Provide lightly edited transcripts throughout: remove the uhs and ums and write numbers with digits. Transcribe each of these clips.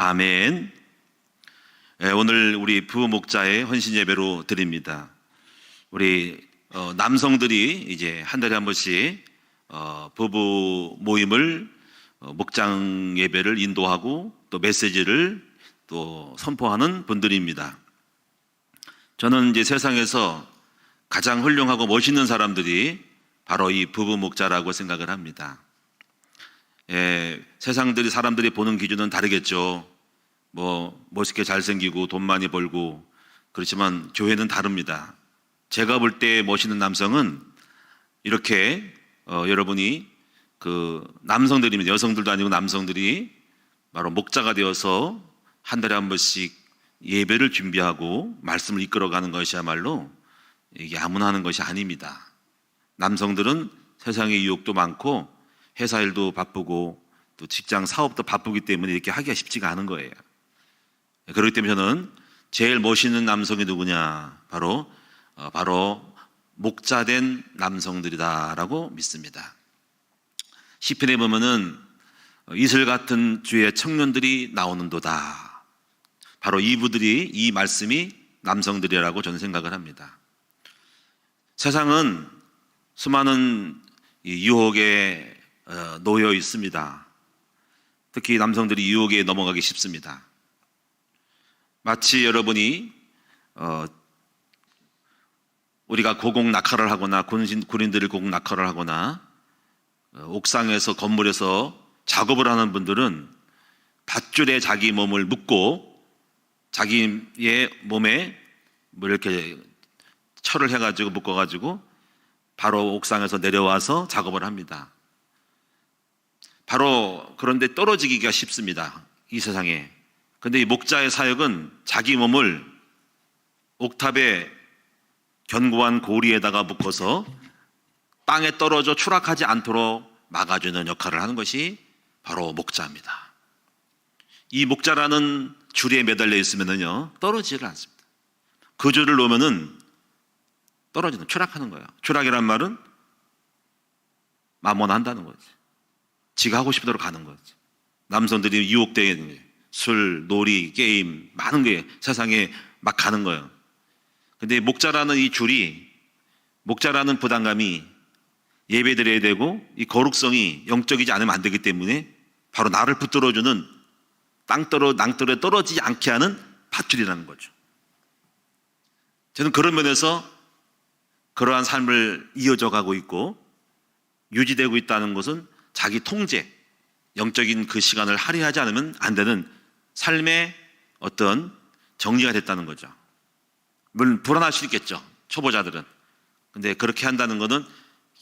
아멘. 오늘 우리 부목자의 헌신 예배로 드립니다. 우리 남성들이 이제 한 달에 한 번씩 부부 모임을 목장 예배를 인도하고 또 메시지를 또 선포하는 분들입니다. 저는 이제 세상에서 가장 훌륭하고 멋있는 사람들이 바로 이 부부 목자라고 생각을 합니다. 사람들이 보는 기준은 다르겠죠. 멋있게 잘생기고 돈 많이 벌고 그렇지만 교회는 다릅니다. 제가 볼 때 멋있는 남성은 이렇게 여러분이 그 남성들입니다. 여성들도 아니고 남성들이 바로 목자가 되어서 한 달에 한 번씩 예배를 준비하고 말씀을 이끌어가는 것이야말로 이게 아무나 하는 것이 아닙니다. 남성들은 세상의 유혹도 많고 회사 일도 바쁘고 또 직장 사업도 바쁘기 때문에 이렇게 하기가 쉽지가 않은 거예요. 그렇기 때문에 저는 제일 멋있는 남성이 누구냐? 바로 목자된 남성들이다라고 믿습니다. 시편에 보면은 이슬 같은 주의 청년들이 나오는도다. 바로 이분들이, 이 말씀이 남성들이라고 저는 생각을 합니다. 세상은 수많은 유혹에 놓여 있습니다. 특히 남성들이 유혹에 넘어가기 쉽습니다. 마치 여러분이 우리가 고공 낙하를 하거나 군인들이 고공 낙하를 하거나 옥상에서 건물에서 작업을 하는 분들은 밧줄에 자기 몸을 묶고 자기의 몸에 이렇게 철을 해가지고 묶어가지고 바로 옥상에서 내려와서 작업을 합니다. 바로 그런데 떨어지기가 쉽습니다. 이 세상에. 근데 이 목자의 사역은 자기 몸을 옥탑에 견고한 고리에다가 묶어서 땅에 떨어져 추락하지 않도록 막아주는 역할을 하는 것이 바로 목자입니다. 이 목자라는 줄에 매달려 있으면요 떨어지질 않습니다. 그 줄을 놓으면은 추락하는 거예요. 추락이란 말은 마모나한다는 거지. 지가 하고 싶은 대로 가는 거지. 남성들이 유혹되는 술, 놀이, 게임 많은 게 세상에 막 가는 거예요. 근데 목자라는 이 줄이, 목자라는 부담감이 예배드려야 되고 이 거룩성이 영적이지 않으면 안 되기 때문에 바로 나를 붙들어주는 낭떠러에 떨어지지 않게 하는 밧줄이라는 거죠. 저는 그런 면에서 그러한 삶을 이어져 가고 있고 유지되고 있다는 것은 자기 통제, 영적인 그 시간을 할애하지 않으면 안 되는 삶의 어떤 정리가 됐다는 거죠. 물론 불안할 수 있겠죠, 초보자들은. 근데 그렇게 한다는 것은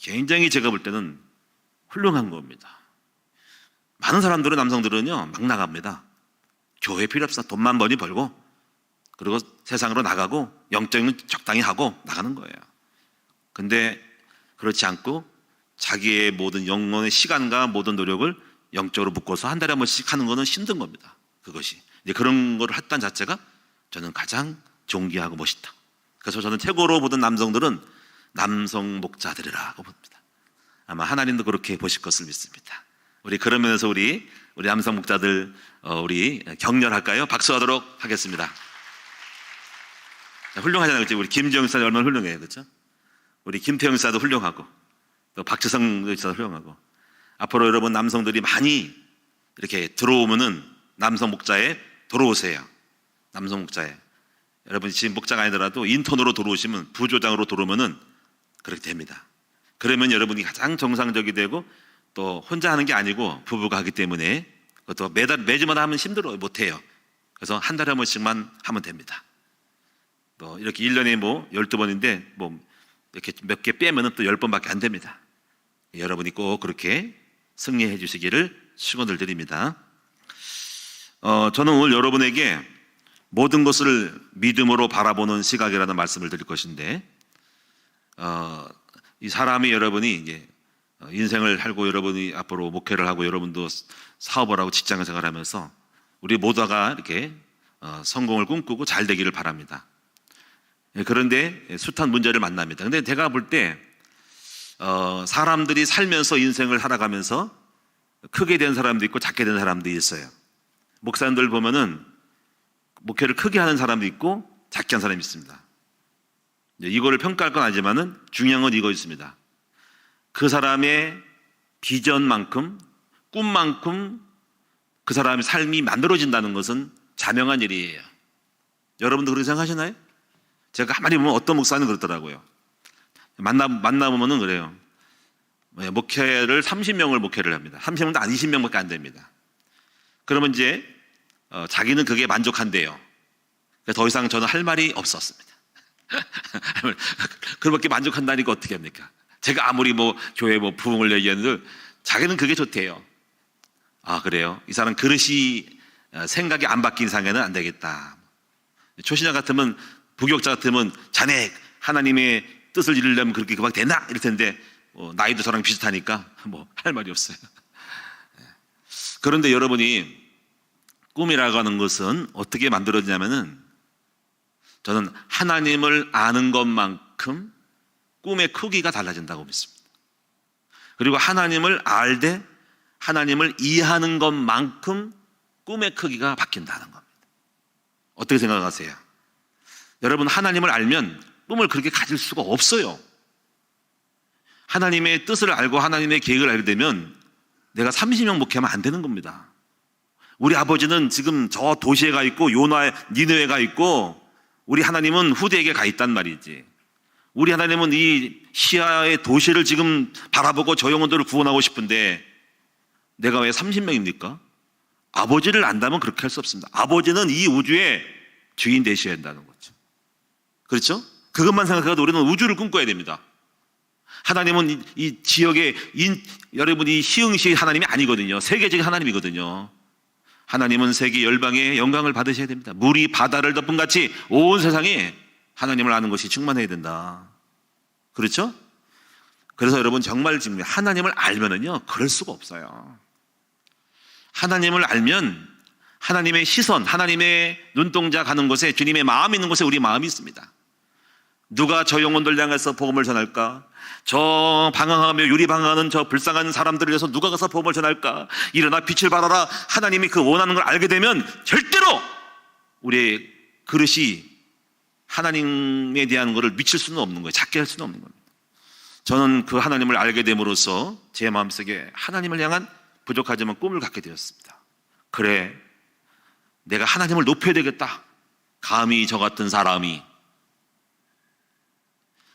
굉장히 제가 볼 때는 훌륭한 겁니다. 많은 사람들은, 남성들은요 막 나갑니다. 교회 필요 없어. 돈만 많이 벌고 그리고 세상으로 나가고 영적인 적당히 하고 나가는 거예요. 근데 그렇지 않고 자기의 모든 영혼의 시간과 모든 노력을 영적으로 묶어서 한 달에 한 번씩 하는 것은 힘든 겁니다. 그것이 이제 그런 걸 했다는 자체가 저는 가장 존귀하고 멋있다. 그래서 저는 최고로 보던 남성들은 남성 목자들이라고 봅니다. 아마 하나님도 그렇게 보실 것을 믿습니다. 우리 그런 면에서 우리 남성 목자들 우리 격려할까요? 박수하도록 하겠습니다. 훌륭하잖아요, 그렇죠? 우리 김지영 사도 얼마나 훌륭해요, 그렇죠? 우리 김태형 사도 훌륭하고 또 박지성 사도 훌륭하고 앞으로 여러분 남성들이 많이 이렇게 들어오면은 남성 목자에 들어오세요. 남성 목자에. 여러분이 지금 목자가 아니더라도 인턴으로 들어오시면, 부조장으로 들어오면은 그렇게 됩니다. 그러면 여러분이 가장 정상적이 되고 또 혼자 하는 게 아니고 부부가 하기 때문에 그것도 매주마다 하면 힘들어요. 못해요. 그래서 한 달에 한 번씩만 하면 됩니다. 또 이렇게 1년에 12번인데 이렇게 몇 개 빼면은 또 10번밖에 안 됩니다. 여러분이 꼭 그렇게 승리해 주시기를 축원을 드립니다. 저는 오늘 여러분에게 모든 것을 믿음으로 바라보는 시각이라는 말씀을 드릴 것인데, 이 사람이 여러분이 이제 인생을 살고 여러분이 앞으로 목회를 하고 여러분도 사업을 하고 직장 생활을 하면서 우리 모두가 이렇게 성공을 꿈꾸고 잘 되기를 바랍니다. 그런데 숱한 문제를 만납니다. 근데 제가 볼 때 사람들이 살면서 인생을 살아가면서 크게 된 사람도 있고 작게 된 사람도 있어요. 목사님들 보면은 목회를 크게 하는 사람도 있고 작게 하는 사람이 있습니다. 이거를 평가할 건 아니지만은 중요한 건 이거 있습니다. 그 사람의 비전만큼, 꿈만큼 그 사람의 삶이 만들어진다는 것은 자명한 일이에요. 여러분도 그렇게 생각하시나요? 제가 가만히 보면 어떤 목사는 그렇더라고요. 만나보면은 그래요. 목회를 30명을 목회를 합니다. 30명도 안 20명밖에 안 됩니다. 그러면 이제 자기는 그게 만족한대요. 더 이상 저는 할 말이 없었습니다. 그렇게 만족한다니까 어떻게 합니까? 제가 아무리 뭐 교회 뭐 부흥을 얘기하는데 자기는 그게 좋대요. 아, 그래요? 이 사람 그릇이 생각이 안 바뀐 상에는 안 되겠다. 초신자 같으면, 부교육자 같으면 자네 하나님의 뜻을 이루려면 그렇게 그밖에 되나? 이럴 텐데 나이도 저랑 비슷하니까 뭐 할 말이 없어요. 그런데 여러분이 꿈이라고 하는 것은 어떻게 만들어지냐면은 저는 하나님을 아는 것만큼 꿈의 크기가 달라진다고 믿습니다. 그리고 하나님을 알되 하나님을 이해하는 것만큼 꿈의 크기가 바뀐다는 겁니다. 어떻게 생각하세요? 여러분, 하나님을 알면 꿈을 그렇게 가질 수가 없어요. 하나님의 뜻을 알고 하나님의 계획을 알게 되면 내가 30명 목회하면 안 되는 겁니다. 우리 아버지는 지금 저 도시에 가 있고 요나 니느웨에 가 있고 우리 하나님은 후대에게 가 있단 말이지. 우리 하나님은 이 시아의 도시를 지금 바라보고 저 영혼들을 구원하고 싶은데 내가 왜 30명입니까? 아버지를 안다면 그렇게 할 수 없습니다. 아버지는 이 우주의 주인 되셔야 한다는 거죠. 그렇죠? 그것만 생각해도 우리는 우주를 꿈꿔야 됩니다. 하나님은 이 지역의 여러분이 시흥시 하나님이 아니거든요. 세계적인 하나님이거든요. 하나님은 세계 열방의 영광을 받으셔야 됩니다. 물이 바다를 덮은 같이 온 세상에 하나님을 아는 것이 충만해야 된다. 그렇죠? 그래서 여러분 정말 지금 하나님을 알면은요 그럴 수가 없어요. 하나님을 알면 하나님의 시선, 하나님의 눈동자 가는 곳에 주님의 마음이 있는 곳에 우리 마음이 있습니다. 누가 저 영혼들 향해서 복음을 전할까? 저 방황하며 유리방황하는 저 불쌍한 사람들을 위해서 누가 가서 복음을 전할까? 일어나 빛을 발하라. 하나님이 그 원하는 걸 알게 되면 절대로 우리의 그릇이 하나님에 대한 것을 미칠 수는 없는 거예요. 작게 할 수는 없는 겁니다. 저는 그 하나님을 알게 됨으로써 제 마음속에 하나님을 향한 부족하지만 꿈을 갖게 되었습니다. 그래, 내가 하나님을 높여야 되겠다. 감히 저 같은 사람이.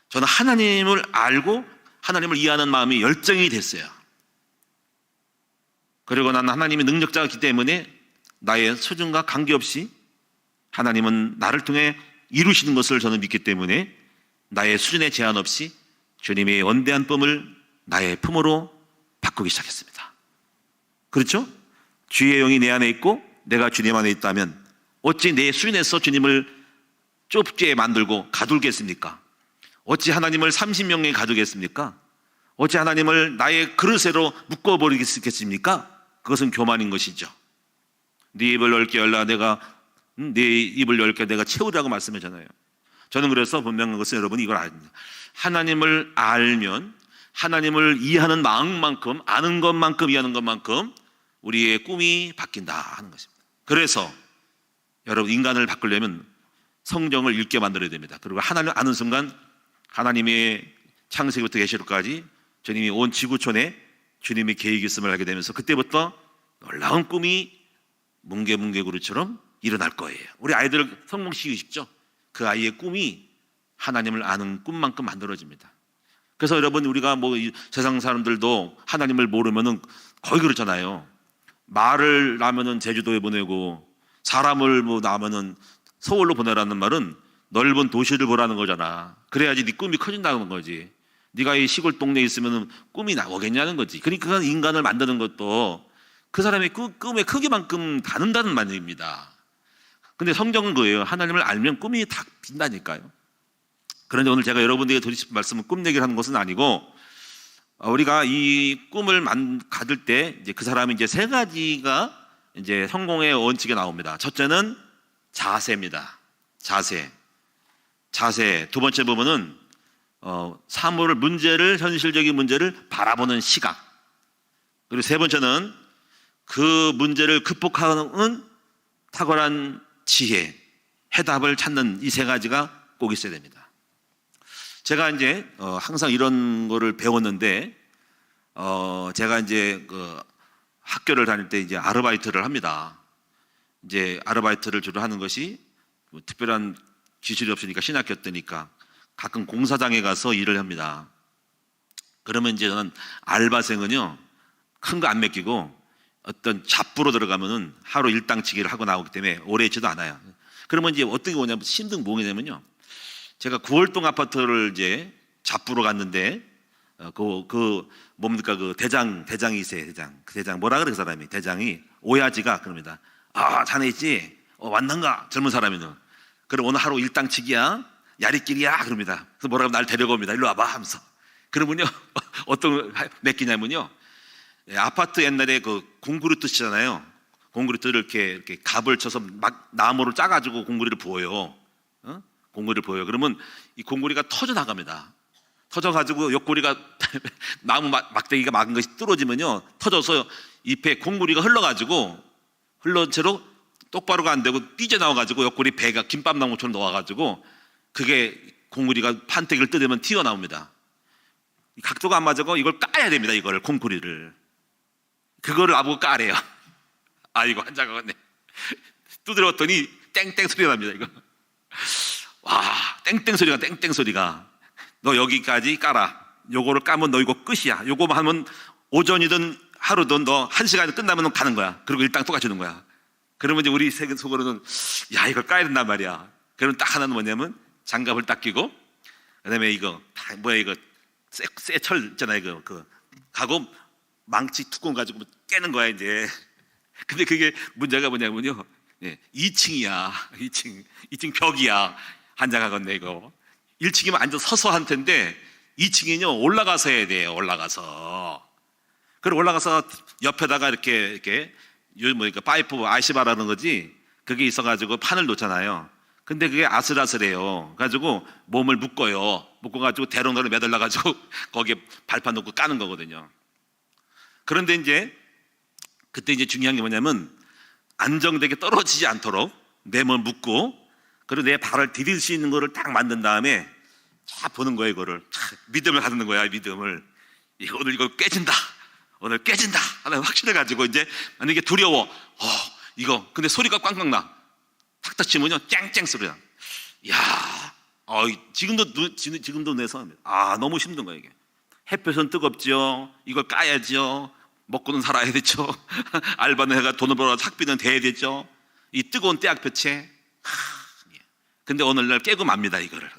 저는 하나님을 알고 하나님을 이해하는 마음이 열정이 됐어요. 그리고 나는 하나님의 능력자이기 때문에 나의 수준과 관계없이 하나님은 나를 통해 이루시는 것을 저는 믿기 때문에 나의 수준에 제한 없이 주님의 원대한 꿈을 나의 품으로 바꾸기 시작했습니다. 그렇죠? 주의 영이 내 안에 있고 내가 주님 안에 있다면 어찌 내 수준에서 주님을 좁게 만들고 가둘겠습니까? 어찌 하나님을 30명에 가두겠습니까? 어찌 하나님을 나의 그릇으로 묶어버리겠습니까? 그것은 교만인 것이죠. 네 입을 넓게 열라 네 입을 넓게 내가 채우라고 말씀하잖아요. 저는 그래서 분명한 것은 여러분이 이걸 압니다. 하나님을 알면 하나님을 이해하는 마음만큼 아는 것만큼 이해하는 것만큼 우리의 꿈이 바뀐다 하는 것입니다. 그래서 여러분 인간을 바꾸려면 성경을 읽게 만들어야 됩니다. 그리고 하나님을 아는 순간 하나님의 창세기부터 계시록까지 주님이 온 지구촌에 주님의 계획이 있음을 알게 되면서 그때부터 놀라운 꿈이 뭉게뭉게구리처럼 일어날 거예요. 우리 아이들을 성공시키십시오. 그 아이의 꿈이 하나님을 아는 꿈만큼 만들어집니다. 그래서 여러분 우리가 뭐 세상 사람들도 하나님을 모르면은 거의 그렇잖아요. 말을 낳으면은 제주도에 보내고 사람을 뭐 낳으면은 서울로 보내라는 말은 넓은 도시를 보라는 거잖아. 그래야지 네 꿈이 커진다는 거지. 네가 이 시골 동네에 있으면 꿈이 나오겠냐는 거지. 그러니까 인간을 만드는 것도 그 사람의 꿈의 크기만큼 다른다는 말입니다. 근데 성경은 그예요. 하나님을 알면 꿈이 다 빈다니까요. 그런데 오늘 제가 여러분들에게 드리고 싶은 말씀은 꿈 얘기를 하는 것은 아니고 우리가 이 꿈을 가질 때 이제 그 사람이 이제 세 가지가 이제 성공의 원칙에 나옵니다. 첫째는 자세입니다. 자세. 두 번째 부분은 사물을 현실적인 문제를 바라보는 시각. 그리고 세 번째는 그 문제를 극복하는 탁월한 지혜, 해답을 찾는 이 세 가지가 꼭 있어야 됩니다. 제가 이제 항상 이런 거를 배웠는데 제가 이제 그 학교를 다닐 때 이제 아르바이트를 합니다. 이제 아르바이트를 주로 하는 것이 뭐 특별한 기술이 없으니까 신학교 때니까 가끔 공사장에 가서 일을 합니다. 그러면 이제 저는 알바생은요 큰 거 안 맡기고 어떤 잡부로 들어가면은 하루 일당치기를 하고 나오기 때문에 오래 있지도 않아요. 그러면 이제 어떤 게 뭐냐면 힘든 뭐냐면요. 제가 9월동 아파트를 이제 잡부로 갔는데 뭡니까 그 대장이 있어요. 그 대장 뭐라 그래 그 사람이 대장이 오야지가 그럽니다. 아 자네 있지? 왔는가? 젊은 사람이는. 그럼 오늘 하루 일당치기야 야리끼리야 그럽니다. 그래서 뭐라고 날 데려옵니다. 일로 와봐 하면서. 그러면요 어떤 맡기냐면요. 아파트 옛날에 그 공구리트 치잖아요. 공구리트를 이렇게 갑을 쳐서 막 나무를 짜가지고 공구리를 부어요. 공구리를 부어요. 그러면 이 공구리가 터져 나갑니다. 터져가지고 옆구리가 나무 막대기가 막은 것이 뚫어지면요 터져서 잎에 공구리가 흘러가지고 흘러온 채로 똑바로가 안 되고 삐져나와가지고 옆구리 배가 김밥나무처럼 나와가지고 그게 공구리가 판때기를 뜯으면 튀어나옵니다. 각도가 안 맞아서 이걸 까야 됩니다. 이걸 콩쿠리를 그거를 나보고 까래요. 아이고 환장하겠네. 두드렸더니 땡땡 소리가 납니다. 이거 와 땡땡 소리가 너 여기까지 까라. 요거를 까면 너 이거 끝이야. 요거만 하면 오전이든 하루든 너 1시간이 끝나면 가는 거야. 그리고 일당 또 가주는 거야. 그러면 이제 우리 속으로는 야 이걸 까야 된단 말이야. 그러면 딱 하나는 뭐냐면 장갑을 딱 끼고 그다음에 이거 뭐야 이거 쇠 철 있잖아요. 그 가고 망치 뚜껑 가지고 깨는 거야 이제. 근데 그게 문제가 뭐냐면요. 2층이야. 2층 벽이야. 한장하겠네 이거. 1층이면 앉아 서서 한 텐데 2층이요 올라가서 해야 돼요. 올라가서. 그리고 올라가서 옆에다가 이렇게 뭐니까 파이프 아시바라는 거지. 그게 있어가지고 판을 놓잖아요. 근데 그게 아슬아슬해요. 가지고 몸을 묶어요. 묶어가지고 대롱대롱 매달려가지고 거기에 발판 놓고 까는 거거든요. 그런데 그때 이제 중요한 게 뭐냐면 안정되게 떨어지지 않도록 내 몸을 묶고 그리고 내 발을 디딜 수 있는 거를 딱 만든 다음에 쫙 보는 거예요. 이거를 믿음을 갖는 거야. 믿음을 오늘 이거 깨진다. 오늘 깨진다. 하나 확신해가지고 이제 만약에 두려워. 이거 근데 소리가 꽝꽝 나. 탁탁 치면요 쨍쨍 소리가. 야, 지금도 내서 너무 힘든 거예요 이게. 햇볕은 뜨겁죠. 이걸 까야죠. 먹고는 살아야 되죠. 알바는 해가 돈을 벌어 학비는 대야 되죠. 이 뜨거운 때학볕에. 근데 오늘날 깨고 맙니다 이거를.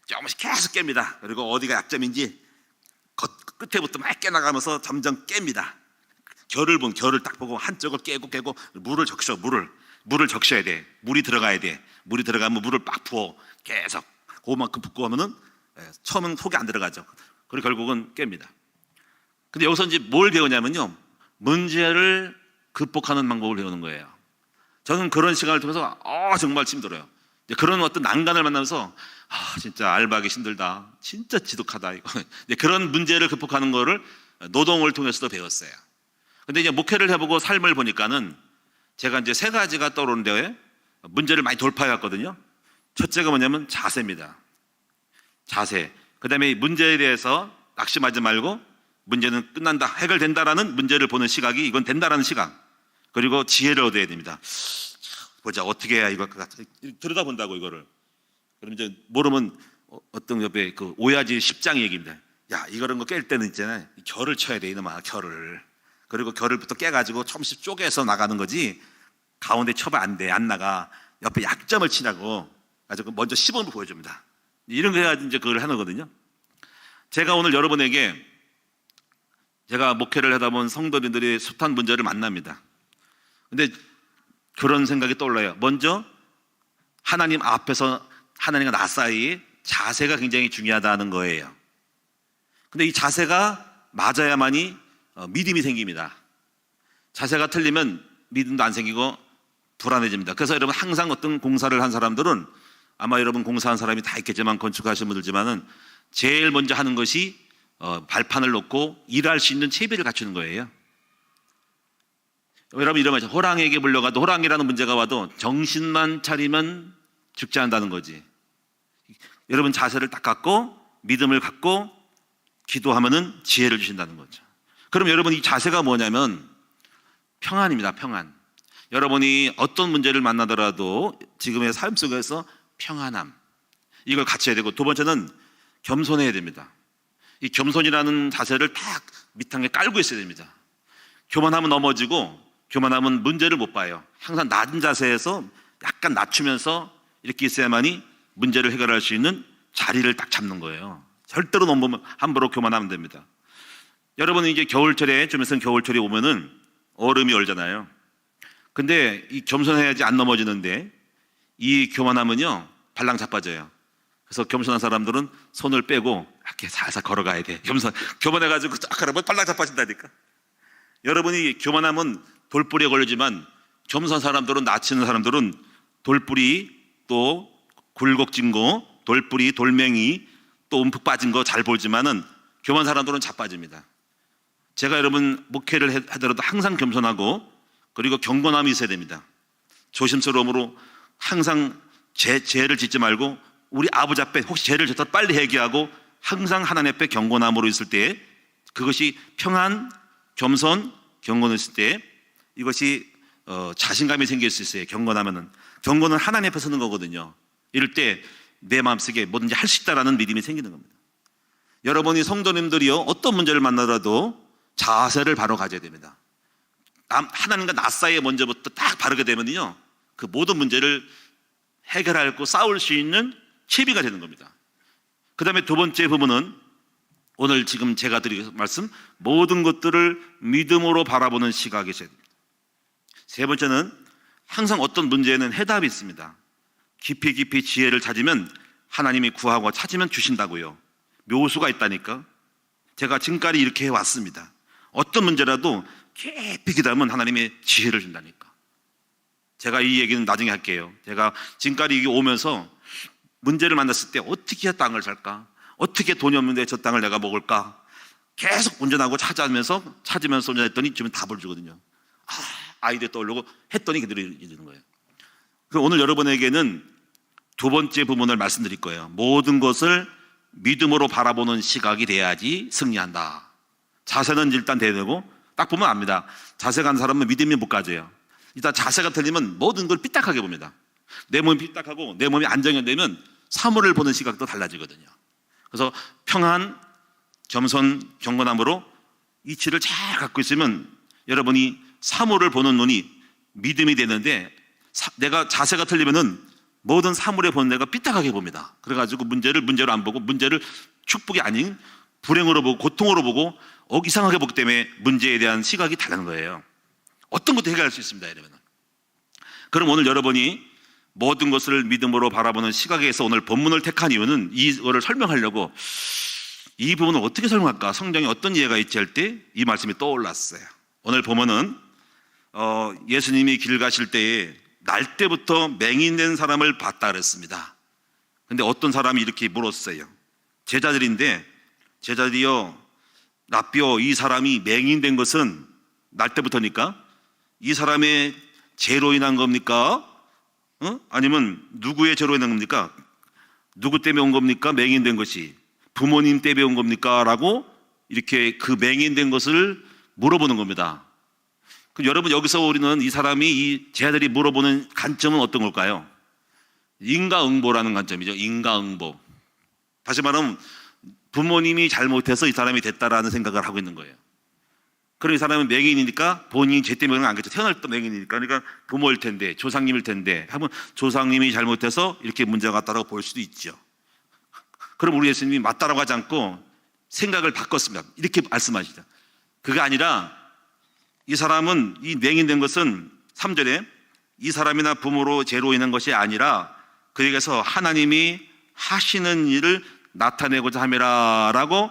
조금씩 계속 깹니다. 그리고 어디가 약점인지 끝에부터 막 깨나가면서 점점 깹니다. 결을 딱 보고 한쪽을 깨고 물을 적셔야 돼. 물이 들어가야 돼. 물이 들어가면 물을 빡 부어 계속 그만큼 붓고 하면은 처음은 속이 안 들어가죠. 그리고 결국은 깹니다. 근데 여기서 이제 뭘 배우냐면요 문제를 극복하는 방법을 배우는 거예요. 저는 그런 시간을 통해서 정말 힘들어요. 그런 어떤 난간을 만나면서 진짜 알바하기 힘들다. 진짜 지독하다. 이거. 그런 문제를 극복하는 거를 노동을 통해서도 배웠어요. 근데 이제 목회를 해보고 삶을 보니까는 제가 이제 세 가지가 떠오르는데 문제를 많이 돌파해 왔거든요. 첫째가 뭐냐면 자세입니다. 자세. 그 다음에 문제에 대해서 낙심하지 말고 문제는 끝난다, 해결된다라는 문제를 보는 시각이 이건 된다라는 시각. 그리고 지혜를 얻어야 됩니다. 보자 어떻게 해야 이거 들여다본다고 이거를. 그럼 이제 모르면 어떤 옆에 그 오야지 10장 얘기입니다. 야 이런 거 깰 때는 있잖아요. 결을 쳐야 돼 이놈아 결을. 그리고 결을부터 깨가지고 조금씩 쪼개서 나가는 거지. 가운데 쳐봐 안 돼, 안 나가. 옆에 약점을 치라고. 가지고 먼저 시범을 보여줍니다. 이런 거 해야지 이제 그걸 하는 거거든요. 제가 오늘 여러분에게 제가 목회를 하다 보면 성도님들이 숱한 문제를 만납니다. 근데 그런 생각이 떠올라요. 먼저 하나님 앞에서 하나님과 나 사이 자세가 굉장히 중요하다는 거예요. 근데 이 자세가 맞아야만이 믿음이 생깁니다. 자세가 틀리면 믿음도 안 생기고 불안해집니다. 그래서 여러분 항상 어떤 공사를 한 사람들은 아마 여러분 공사한 사람이 다 있겠지만 건축하시는 분들지만은 제일 먼저 하는 것이 발판을 놓고 일할 수 있는 채비를 갖추는 거예요. 여러분 이런 말이죠. 호랑이에게 물려가도 호랑이라는 문제가 와도 정신만 차리면 죽지 않는다는 거지. 여러분 자세를 딱 갖고 믿음을 갖고 기도하면은 지혜를 주신다는 거죠. 그럼 여러분 이 자세가 뭐냐면 평안입니다. 평안. 여러분이 어떤 문제를 만나더라도 지금의 삶 속에서 평안함, 이걸 갖춰야 되고, 두 번째는 겸손해야 됩니다. 이 겸손이라는 자세를 딱 밑창에 깔고 있어야 됩니다. 교만하면 넘어지고 교만하면 문제를 못 봐요. 항상 낮은 자세에서 약간 낮추면서 이렇게 있어야만이 문제를 해결할 수 있는 자리를 딱 잡는 거예요. 절대로 너무 함부로 교만하면 됩니다. 여러분은 이제 겨울철에, 좀 있으면 겨울철이 오면은 얼음이 얼잖아요. 근데 이 겸손해야지 안 넘어지는데 이 교만하면요 발랑 자빠져요. 그래서 겸손한 사람들은 손을 빼고 이렇게 살살 걸어가야 돼. 교만해가지고 딱 하라면 발랑 자빠진다니까. 여러분이 교만하면 돌뿌리에 걸리지만 겸손한 사람들은, 나치는 사람들은 돌뿌리, 또 굴곡진 거, 돌뿌리, 돌멩이, 또 움푹 빠진 거 잘 보지만은 교만한 사람들은 자빠집니다. 제가 여러분 목회를 하더라도 항상 겸손하고 그리고 경건함이 있어야 됩니다. 조심스러움으로 항상 죄를 짓지 말고 우리 아버지 앞에 혹시 죄를 졌다 빨리 회개하고 항상 하나님 앞에 경건함으로 있을 때, 그것이 평안, 겸손, 경건했을 때 이것이 자신감이 생길 수 있어요. 경건하면은. 경건은 하나님 앞에 서는 거거든요. 이럴 때 내 마음속에 뭐든지 할 수 있다라는 믿음이 생기는 겁니다. 여러분이 성도님들이요 어떤 문제를 만나더라도 자세를 바로 가져야 됩니다. 하나님과 나 사이에 먼저부터 딱 바르게 되면요 그 모든 문제를 해결하고 싸울 수 있는 채비가 되는 겁니다. 그 다음에 두 번째 부분은 오늘 지금 제가 드리는 말씀, 모든 것들을 믿음으로 바라보는 시각이 있어야 됩니다. 세 번째는 항상 어떤 문제에는 해답이 있습니다. 깊이 깊이 지혜를 찾으면 하나님이 구하고 찾으면 주신다고요. 묘수가 있다니까. 제가 지금까지 이렇게 해왔습니다. 어떤 문제라도 깊이 기도하면 하나님의 지혜를 준다니까. 제가 이 얘기는 나중에 할게요. 제가 지금까지 이게 오면서 문제를 만났을 때 어떻게 해야 땅을 살까? 어떻게 돈이 없는데 저 땅을 내가 먹을까? 계속 운전하고 찾으면서 운전했더니 지금 답을 주거든요. 아이디어 떠오르고 했더니 그대로 이루는 거예요. 그럼 오늘 여러분에게는 두 번째 부분을 말씀드릴 거예요. 모든 것을 믿음으로 바라보는 시각이 돼야지 승리한다. 자세는 일단 돼야 되고, 딱 보면 압니다. 자세 간 사람은 믿음이 못 가져요. 일단 자세가 틀리면 모든 걸 삐딱하게 봅니다. 내 몸이 삐딱하고 내 몸이 안정되면 사물을 보는 시각도 달라지거든요. 그래서 평안, 겸손, 경건함으로 이치를 잘 갖고 있으면 여러분이 사물을 보는 눈이 믿음이 되는데, 내가 자세가 틀리면은 모든 사물에 보는 내가 삐딱하게 봅니다. 그래가지고 문제를 문제로 안 보고, 문제를 축복이 아닌 불행으로 보고 고통으로 보고 이상하게 보기 때문에 문제에 대한 시각이 다른 거예요. 어떤 것도 해결할 수 있습니다. 이러면. 그럼 오늘 여러분이 모든 것을 믿음으로 바라보는 시각에서 오늘 본문을 택한 이유는 이거를 설명하려고, 이 부분을 어떻게 설명할까? 성경에 어떤 이해가 있지 할 때 이 말씀이 떠올랐어요. 오늘 보면은 예수님이 길 가실 때에 날 때부터 맹인된 사람을 봤다 그랬습니다. 근데 어떤 사람이 이렇게 물었어요. 제자들인데, 제자들이요, 라삐요, 이 사람이 맹인된 것은 날 때부터니까 이 사람의 죄로 인한 겁니까? 아니면 누구의 죄로 인한 겁니까? 누구 때문에 온 겁니까? 맹인된 것이 부모님 때문에 온 겁니까? 라고 이렇게 그 맹인된 것을 물어보는 겁니다. 그럼 여러분, 여기서 우리는 이 사람이, 이 제자들이 물어보는 관점은 어떤 걸까요? 인과응보라는 관점이죠. 인과응보. 다시 말하면 부모님이 잘못해서 이 사람이 됐다라는 생각을 하고 있는 거예요. 그럼 이 사람은 맹인이니까 본인이 죄 때문에 안 겠죠. 태어날 때 맹인이니까. 그러니까 부모일 텐데, 조상님일 텐데 하면 조상님이 잘못해서 이렇게 문제가 왔다라고 볼 수도 있죠. 그럼 우리 예수님이 맞다라고 하지 않고 생각을 바꿨습니다. 이렇게 말씀하시죠. 그게 아니라 이 사람은, 이 맹인된 것은 3절에 이 사람이나 부모로 죄로 인한 것이 아니라 그에게서 하나님이 하시는 일을 나타내고자 함이라 라고,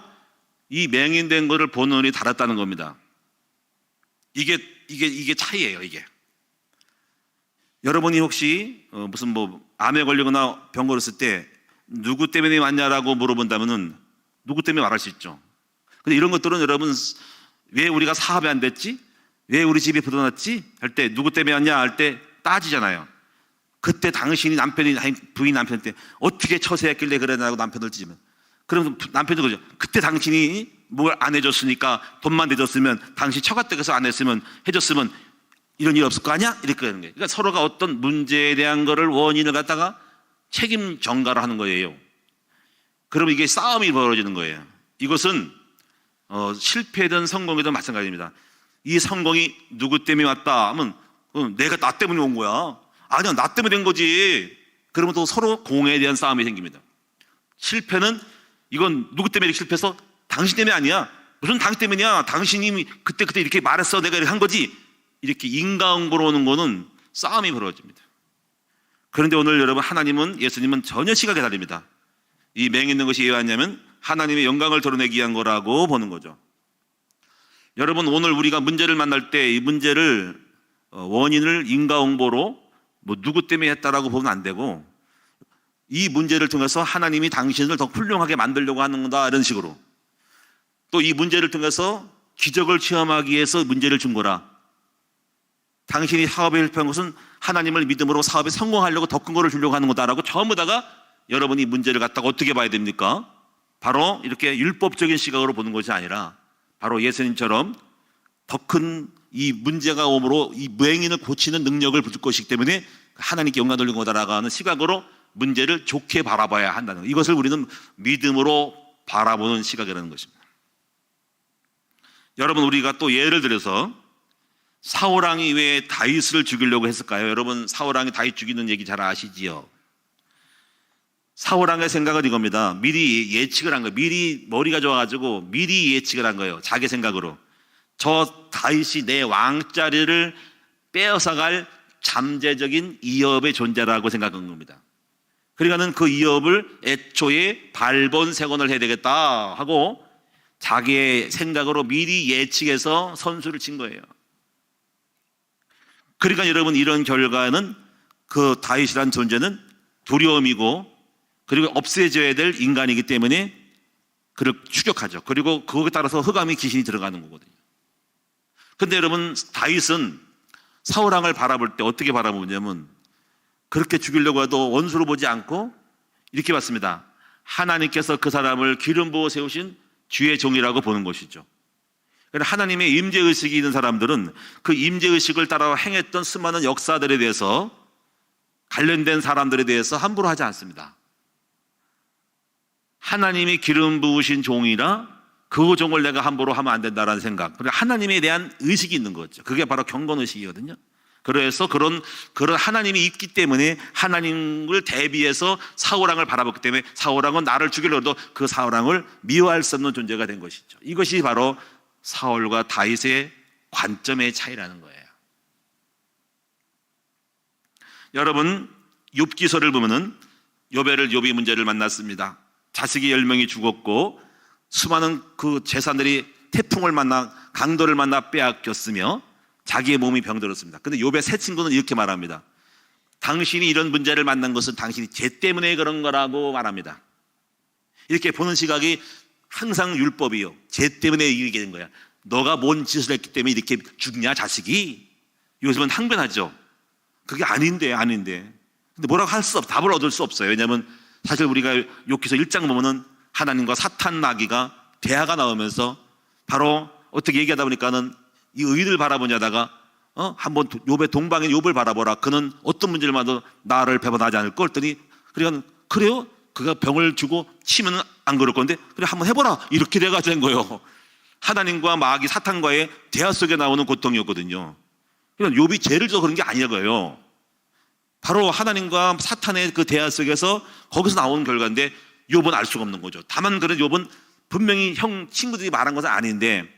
이 맹인된 것을 보는 눈이 달았다는 겁니다. 이게 차이예요. 이게 여러분이 혹시 무슨 암에 걸리거나 병 걸렸을 때 누구 때문에 왔냐라고 물어본다면은 누구 때문에 말할 수 있죠. 근데 이런 것들은 여러분, 왜 우리가 사업이 안 됐지? 왜 우리 집이 부도났지? 할 때 누구 때문에 왔냐? 할 때 따지잖아요. 그때 당신이 부인 남편한테 어떻게 처세했길래 그러냐고 남편을 찌면, 그럼 남편도 그러죠. 그때 당신이 뭘 안 해줬으니까, 돈만 내줬으면, 당신 처가댁에서 안 했으면, 해줬으면 이런 일 없을 거 아니야? 이렇게 하는 거예요. 그러니까 서로가 어떤 문제에 대한 거를 원인을 갖다가 책임 전가를 하는 거예요. 그러면 이게 싸움이 벌어지는 거예요. 이것은 실패든 성공이든 마찬가지입니다. 이 성공이 누구 때문에 왔다 하면 내가 나 때문에 온 거야. 아니야, 나 때문에 된 거지. 그러면 또 서로 공에 대한 싸움이 생깁니다. 실패는 이건 누구 때문에 이렇게 실패해서 당신 때문에 아니야. 무슨 당신 때문이야. 당신이 그때 이렇게 말했어. 내가 이렇게 한 거지. 이렇게 인과응보로 오는 거는 싸움이 벌어집니다. 그런데 오늘 여러분, 예수님은 전혀 시각이 다릅니다. 이 맹 있는 것이 왜 왔냐면 하나님의 영광을 드러내기 위한 거라고 보는 거죠. 여러분, 오늘 우리가 문제를 만날 때 이 문제를 원인을 인과응보로 누구 때문에 했다라고 보면 안 되고, 이 문제를 통해서 하나님이 당신을 더 훌륭하게 만들려고 하는 거다, 이런 식으로. 또 이 문제를 통해서 기적을 체험하기 위해서 문제를 준 거라. 당신이 사업에 실패한 것은 하나님을 믿음으로 사업에 성공하려고 더 큰 거를 주려고 하는 거다라고 전부 다가 여러분이 문제를 갖다가 어떻게 봐야 됩니까? 바로 이렇게 율법적인 시각으로 보는 것이 아니라 바로 예수님처럼 더 큰 이 문제가 오므로 이 맹인을 고치는 능력을 줄 것이기 때문에 하나님께 영광 돌리는 거다라고 하는 시각으로 문제를 좋게 바라봐야 한다는 것. 이것을 우리는 믿음으로 바라보는 시각이라는 것입니다. 여러분, 우리가 또 예를 들어서 사울왕이 왜 다윗을 죽이려고 했을까요? 여러분, 사울왕이 다윗 죽이는 얘기 잘 아시지요? 사울왕의 생각은 이겁니다. 미리 예측을 한 거예요. 미리 머리가 좋아가지고 미리 예측을 한 거예요. 자기 생각으로. 저 다윗이 내 왕자리를 빼앗아갈 잠재적인 이업의 존재라고 생각한 겁니다. 그러니까는 그 이업을 애초에 발본색원을 해야 되겠다 하고 자기의 생각으로 미리 예측해서 선수를 친 거예요. 그러니까 여러분, 이런 결과는 그 다윗이라는 존재는 두려움이고, 그리고 없애져야 될 인간이기 때문에 그를 추격하죠. 그리고 그거에 따라서 흑암의 귀신이 들어가는 거거든요. 근데 여러분, 다윗은 사울왕을 바라볼 때 어떻게 바라보냐면 그렇게 죽이려고 해도 원수로 보지 않고 이렇게 봤습니다. 하나님께서 그 사람을 기름 부어 세우신 주의 종이라고 보는 것이죠. 하나님의 임재의식이 있는 사람들은 그 임재의식을 따라 행했던 수많은 역사들에 대해서, 관련된 사람들에 대해서 함부로 하지 않습니다. 하나님이 기름 부으신 종이라 그 종을 내가 함부로 하면 안 된다라는 생각, 그리고 하나님에 대한 의식이 있는 거죠. 그게 바로 경건의식이거든요. 그래서 그런 하나님이 있기 때문에 하나님을 대비해서 사울왕을 바라봤기 때문에 사울왕은 나를 죽이려도 그 사울왕을 미워할 수 없는 존재가 된 것이죠. 이것이 바로 사울과 다윗의 관점의 차이라는 거예요. 여러분, 욥기서를 보면은 욥이 문제를 만났습니다. 자식이 10명이 죽었고 수많은 그 재산들이 태풍을 만나, 강도를 만나 빼앗겼으며 자기의 몸이 병들었습니다. 근데 욥의 세 친구는 이렇게 말합니다. 당신이 이런 문제를 만난 것은 당신이 죄 때문에 그런 거라고 말합니다. 이렇게 보는 시각이 항상 율법이요. 죄 때문에 이기게 된 거야. 너가 뭔 짓을 했기 때문에 이렇게 죽냐, 자식이? 요즘은 항변하죠. 그게 아닌데. 근데 뭐라고 할 수 없어. 답을 얻을 수 없어요. 왜냐하면 사실 우리가 욥기서 1장 보면은 하나님과 사탄 나귀가 대화가 나오면서 바로 어떻게 얘기하다 보니까는 이 의를 바라보냐다가 한번 욥의 동방인 욥을 바라보라. 그는 어떤 문제를 만도 나를 배반하지 않을 거 했더니, 그러니까 그래요? 그가 병을 주고 치면 안 그럴 건데 그래 한번 해보라. 이렇게 돼가지고 된 거예요. 하나님과 마귀 사탄과의 대화 속에 나오는 고통이었거든요. 그러니까 욥이 죄를 져서 그런 게 아니고요. 바로 하나님과 사탄의 그 대화 속에서 거기서 나오는 결과인데 욥은 알 수가 없는 거죠. 다만 그래 욥은 분명히 친구들이 말한 것은 아닌데